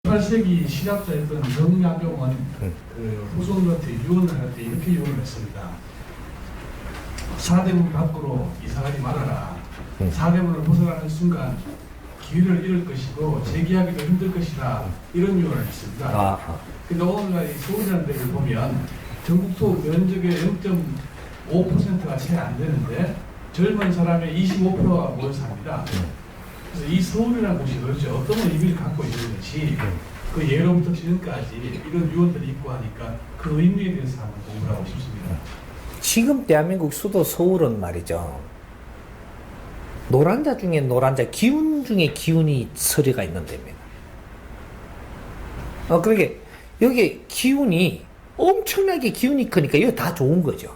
18세기 신학자였던 정약용은 그 후손한테 유언을 할 때 이렇게 유언을 했습니다. 사대문 밖으로 이사가지 말아라. 사대문을 벗어나는 순간 기회를 잃을 것이고 재기하기도 힘들 것이다. 이런 유언을 했습니다. 근데 오늘날 이 서울이라는 데를 보면 전국토 면적의 0.5%가 채 안 되는데 젊은 사람의 25%가 모여 삽니다. 그래서 이 서울이라는 곳이 도대체 어떤 의미를 갖고 있는지 그 예로부터 지금까지 이런 유언들이 있고 하니까 그 의미에 대해서 한번 공부를 하고 싶습니다. 지금 대한민국 수도 서울은 말이죠. 노란자 중에 노란자, 기운 중에 기운이 서리가 있는 데입니다. 그러니까 여기 기운이 엄청나게 기운이 크니까 이거 다 좋은 거죠.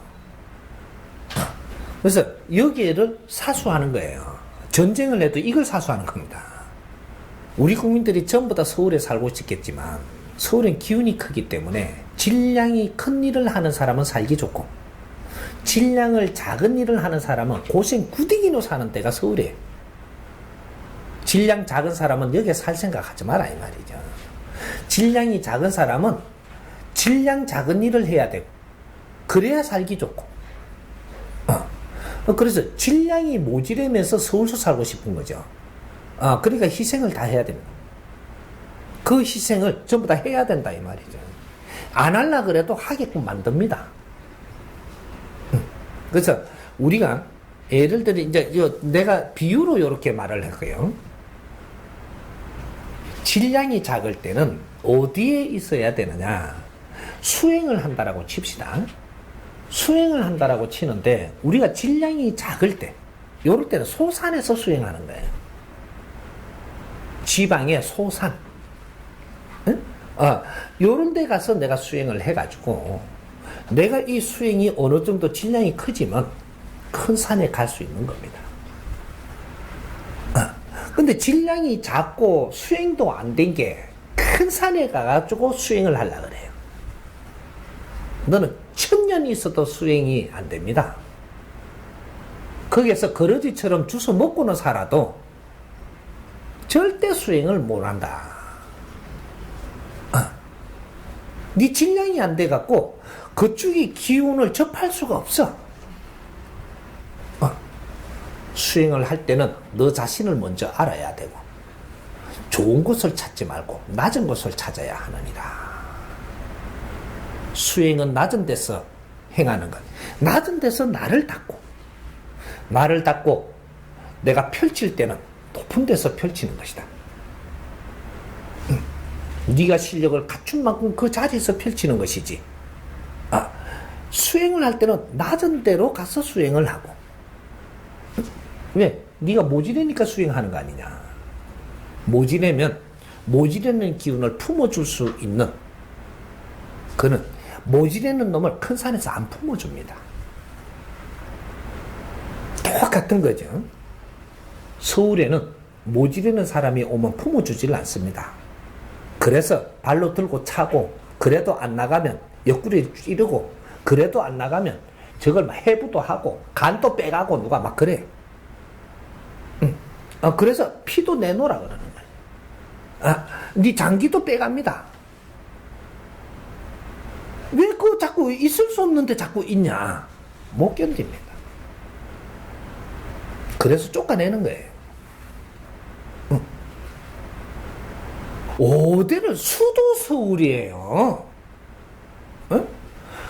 그래서 여기를 사수하는 거예요. 전쟁을 해도 이걸 사수하는 겁니다. 우리 국민들이 전부 다 서울에 살고 있겠지만 서울엔 기운이 크기 때문에 질량이 큰 일을 하는 사람은 살기 좋고 질량을 작은 일을 하는 사람은 고생 구디기로 사는 데가 서울이에요. 질량 작은 사람은 여기에 살 생각하지 마라 이 말이죠. 질량이 작은 사람은 질량 작은 일을 해야 되고 그래야 살기 좋고 그래서 질량이 모자라면서 서울서 살고 싶은 거죠. 그러니까 희생을 다 해야 됩니다. 그 희생을 전부 다 해야 된다 이 말이죠. 안 하려 그래도 하게끔 만듭니다. 그래서 우리가 예를 들어 이제 내가 비유로 이렇게 말을 할게요. 질량이 작을 때는 어디에 있어야 되느냐? 수행을 한다라고 칩시다. 수행을 한다라고 치는데 우리가 질량이 작을 때, 요럴 때는 소산에서 수행하는 거예요. 지방의 소산. 응? 요런 데 가서 내가 수행을 해가지고 내가 이 수행이 어느 정도 질량이 크지만 큰 산에 갈 수 있는 겁니다. 근데 질량이 작고 수행도 안 된 게 큰 산에 가가지고 수행을 하려고 그래요. 너는 1000년이 있어도 수행이 안 됩니다. 거기에서 거러지처럼 주워 먹고는 살아도 절대 수행을 못 한다. 네 질량이 안 돼갖고 그쪽이 기운을 접할 수가 없어. 수행을 할 때는 너 자신을 먼저 알아야 되고 좋은 곳을 찾지 말고 낮은 곳을 찾아야 하느니라. 수행은 낮은 데서 행하는 것. 낮은 데서 나를 닦고 내가 펼칠 때는 높은 데서 펼치는 것이다. 네가 실력을 갖춘 만큼 그 자리에서 펼치는 것이지. 수행을 할 때는 낮은 데로 가서 수행을 하고. 왜? 네가 모지래니까 수행하는 거 아니냐. 모지래면 모지래는 기운을 품어줄 수 있는 그는 모지래는 놈을 큰 산에서 안 품어줍니다. 똑같은 거죠. 서울에는 모지래는 사람이 오면 품어주질 않습니다. 그래서 발로 들고 차고 그래도 안 나가면 옆구리에 찌르고 그래도 안 나가면 저걸 막 해부도 하고 간도 빼가고 누가 막 그래. 그래서 피도 내놓으라 그러는 거야. 네 장기도 빼갑니다. 왜 그 자꾸 있을 수 없는데 자꾸 있냐? 못 견딥니다. 그래서 쫓아내는 거예요. 5대는 수도 서울이에요.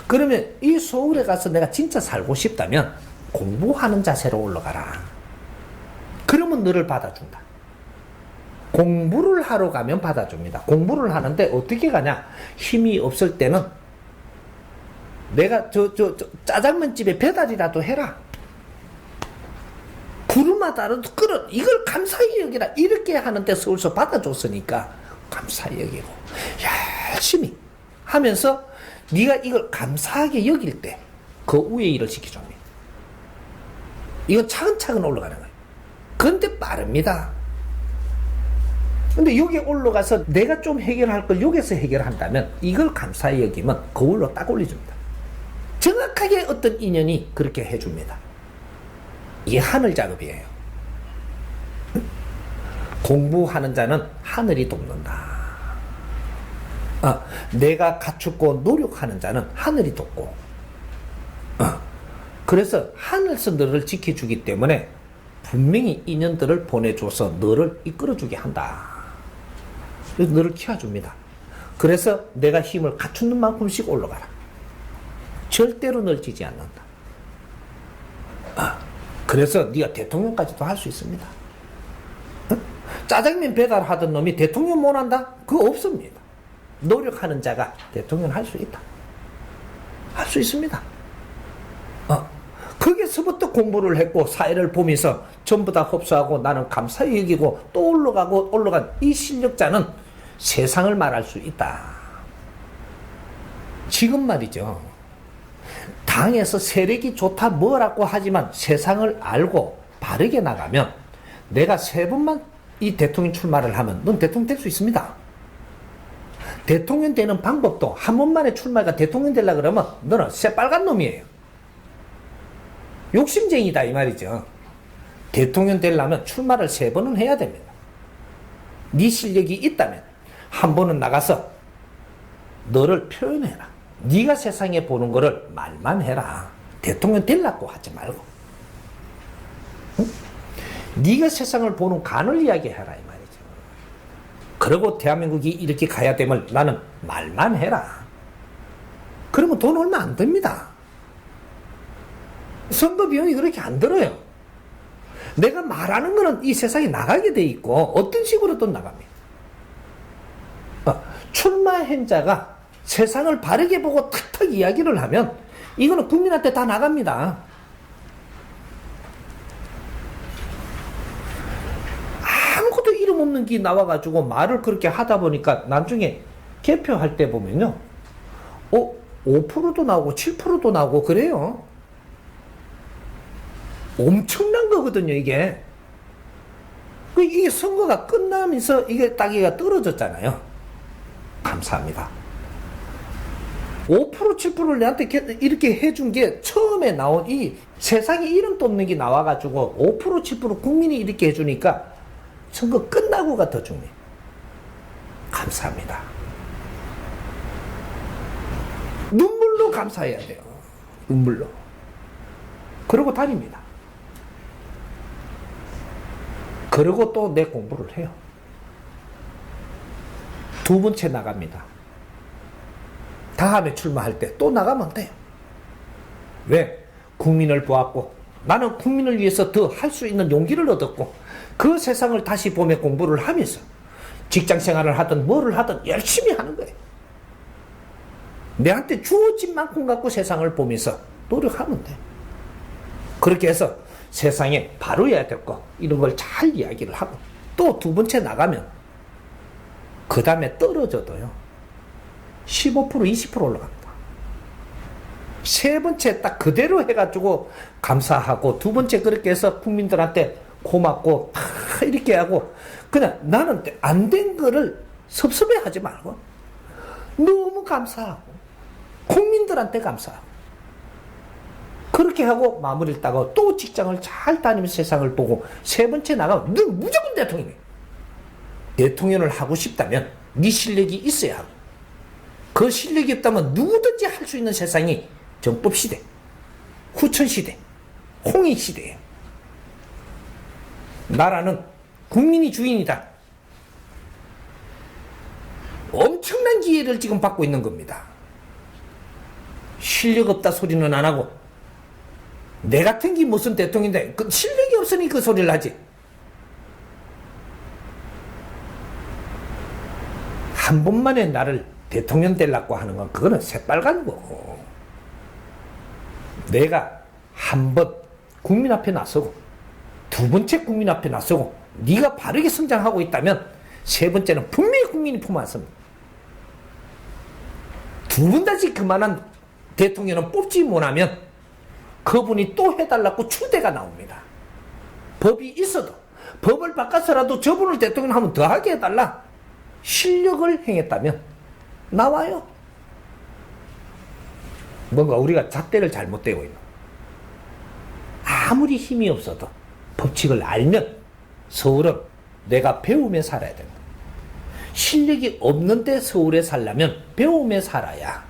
그러면 이 서울에 가서 내가 진짜 살고 싶다면 공부하는 자세로 올라가라. 그러면 너를 받아준다. 공부를 하러 가면 받아줍니다. 공부를 하는데 어떻게 가냐? 힘이 없을 때는 내가 짜장면집에 배달이라도 해라. 구름하다라도 끓어. 이걸 감사히 여기라. 이렇게 하는데 서울서 받아줬으니까 감사히 여기고 열심히 하면서 네가 이걸 감사하게 여길 때 그 위에 일을 시켜줍니다. 이건 차근차근 올라가는 거예요. 그런데 빠릅니다. 근데 여기 올라가서 내가 좀 해결할 걸 여기서 해결한다면 이걸 감사히 여기면 거울로 딱 올려줍니다. 정확하게 어떤 인연이 그렇게 해줍니다. 이게 하늘 작업이에요. 공부하는 자는 하늘이 돕는다. 내가 갖추고 노력하는 자는 하늘이 돕고, 그래서 하늘에서 너를 지켜주기 때문에 분명히 인연들을 보내줘서 너를 이끌어주게 한다. 그래서 너를 키워줍니다. 그래서 내가 힘을 갖추는 만큼씩 올라가라. 절대로 널 지지 않는다. 그래서 네가 대통령까지도 할 수 있습니다. 짜장면 배달하던 놈이 대통령 못 한다? 그거 없습니다. 노력하는 자가 대통령 할 수 있다. 할 수 있습니다. 거기서부터 공부를 했고 사회를 보면서 전부 다 흡수하고 나는 감사히 여기고 또 올라간 이 실력자는 세상을 말할 수 있다. 지금 말이죠. 당에서 세력이 좋다 뭐라고 하지만 세상을 알고 바르게 나가면 내가 3번만 이 대통령 출마를 하면 넌 대통령 될 수 있습니다. 대통령 되는 방법도 한 번만에 출마가 대통령 되려고 그러면 너는 새빨간 놈이에요. 욕심쟁이다 이 말이죠. 대통령 되려면 출마를 3번은 해야 됩니다. 네 실력이 있다면 한 번은 나가서 너를 표현해라. 네가 세상에 보는 거를 말만 해라. 대통령 되려고 하지 말고. 응? 네가 세상을 보는 간을 이야기해라 이 말이죠. 그리고 대한민국이 이렇게 가야 되면 나는 말만 해라. 그러면 돈 얼마 안 듭니다. 선거 비용이 그렇게 안 들어요. 내가 말하는 거는 이 세상에 나가게 돼 있고 어떤 식으로든 나갑니다. 출마한 자가 세상을 바르게 보고 탁탁 이야기를 하면 이거는 국민한테 다 나갑니다. 아무것도 이름 없는 게 나와가지고 말을 그렇게 하다 보니까 나중에 개표할 때 보면요. 5%도 나오고 7%도 나오고 그래요. 엄청난 거거든요, 이게. 이게 선거가 끝나면서 이게 따기가 떨어졌잖아요. 감사합니다. 5% 7%를 내한테 이렇게 해준 게 처음에 나온 이 세상에 이름도 없는 게 나와가지고 5% 7% 국민이 이렇게 해주니까 선거 끝나고가 더 중요해. 감사합니다. 눈물로 감사해야 돼요. 눈물로. 그러고 다닙니다. 그리고 또 내 공부를 해요. 2번째 나갑니다. 다음에 출마할 때 또 나가면 돼요. 왜? 국민을 보았고 나는 국민을 위해서 더 할 수 있는 용기를 얻었고 그 세상을 다시 보며 공부를 하면서 직장 생활을 하든 뭐를 하든 열심히 하는 거예요. 내한테 주어진 만큼 갖고 세상을 보면서 노력하면 돼. 그렇게 해서 세상에 바로 해야 될 거 이런 걸 잘 이야기를 하고 또 2번째 나가면 그 다음에 떨어져도요 15% 20% 올라갑니다. 3번째 딱 그대로 해가지고 감사하고 2번째 그렇게 해서 국민들한테 고맙고 다 이렇게 하고 그냥 나는 안 된 거를 섭섭해하지 말고 너무 감사하고 국민들한테 감사하고 그렇게 하고 마무리를 따고 또 직장을 잘 다니면서 세상을 보고 3번째 나가면 너 무조건 대통령이에요. 대통령을 하고 싶다면 네 실력이 있어야 하고 그 실력이 없다면 누구든지 할 수 있는 세상이 정법시대, 후천시대, 홍익시대예요. 나라는 국민이 주인이다. 엄청난 기회를 지금 받고 있는 겁니다. 실력 없다 소리는 안 하고 내 같은 게 무슨 대통령인데 그 실력이 없으니 그 소리를 하지. 한 번만에 나를 대통령 되려고 하는 건 그거는 새빨간 거고 내가 한 번 국민 앞에 나서고 2번째 국민 앞에 나서고 네가 바르게 성장하고 있다면 3번째는 분명히 국민이 품어왔습니다. 2번 다시 그만한 대통령은 뽑지 못하면 그분이 또 해달라고 추대가 나옵니다. 법이 있어도 법을 바꿔서라도 저분을 대통령 하면 더하게 해달라. 실력을 행했다면 나와요. 뭔가 우리가 잣대를 잘못대고 있는. 아무리 힘이 없어도 법칙을 알면 서울은 내가 배우며 살아야 된다. 실력이 없는데 서울에 살려면 배움에 살아야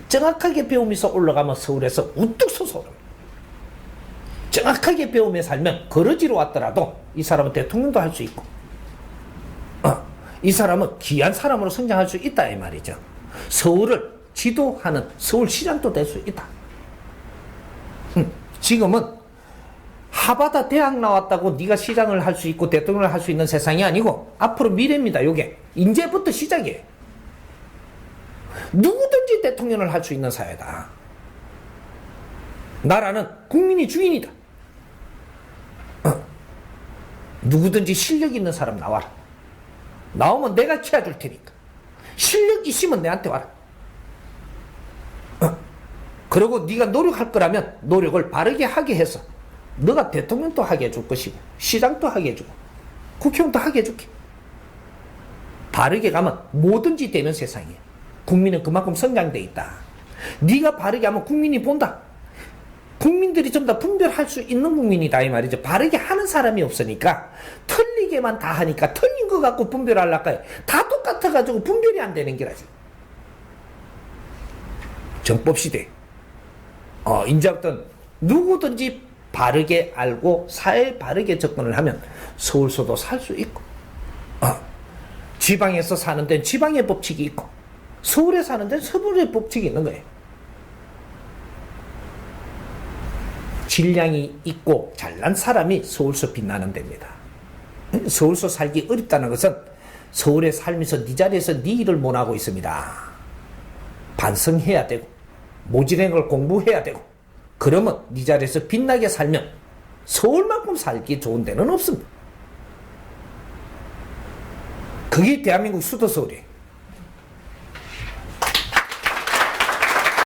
정확하게 배우면서 올라가면 서울에서 우뚝 솟아오릅니다. 정확하게 배움에 살면 거러지로 왔더라도 이 사람은 대통령도 할 수 있고 이 사람은 귀한 사람으로 성장할 수 있다 이 말이죠. 서울을 지도하는 서울시장도 될 수 있다. 지금은 하바다 대학 나왔다고 네가 시장을 할 수 있고 대통령을 할 수 있는 세상이 아니고 앞으로 미래입니다. 요게 이제부터 시작이에요. 누구든지 대통령을 할 수 있는 사회다. 나라는 국민이 주인이다. 누구든지 실력 있는 사람 나와라. 나오면 내가 키워줄 테니까. 실력 있으면 내한테 와라. 그리고 네가 노력할 거라면 노력을 바르게 하게 해서 너가 대통령도 하게 해줄 것이고 시장도 하게 해주고 국회의원도 하게 해줄게. 바르게 가면 뭐든지 되는 세상이야. 국민은 그만큼 성장돼 있다. 네가 바르게 하면 국민이 본다. 국민들이 좀 더 분별할 수 있는 국민이다 이 말이죠. 바르게 하는 사람이 없으니까 틀리게만 다 하니까 틀린 거 갖고 분별하려고 해. 다 똑같아가지고 분별이 안 되는 게라지. 정법시대 이제부터는 누구든지 바르게 알고 사회에 바르게 접근을 하면 서울서도 살 수 있고 지방에서 사는 데는 지방의 법칙이 있고 서울에 사는 데는 서울의 법칙이 있는 거예요. 질량이 있고 잘난 사람이 서울서 빛나는 데입니다. 서울서 살기 어렵다는 것은 서울에 살면서 네 자리에서 네 일을 못하고 있습니다. 반성해야 되고 모질한 걸 공부해야 되고 그러면 네 자리에서 빛나게 살면 서울만큼 살기 좋은 데는 없습니다. 그게 대한민국 수도 서울이에요.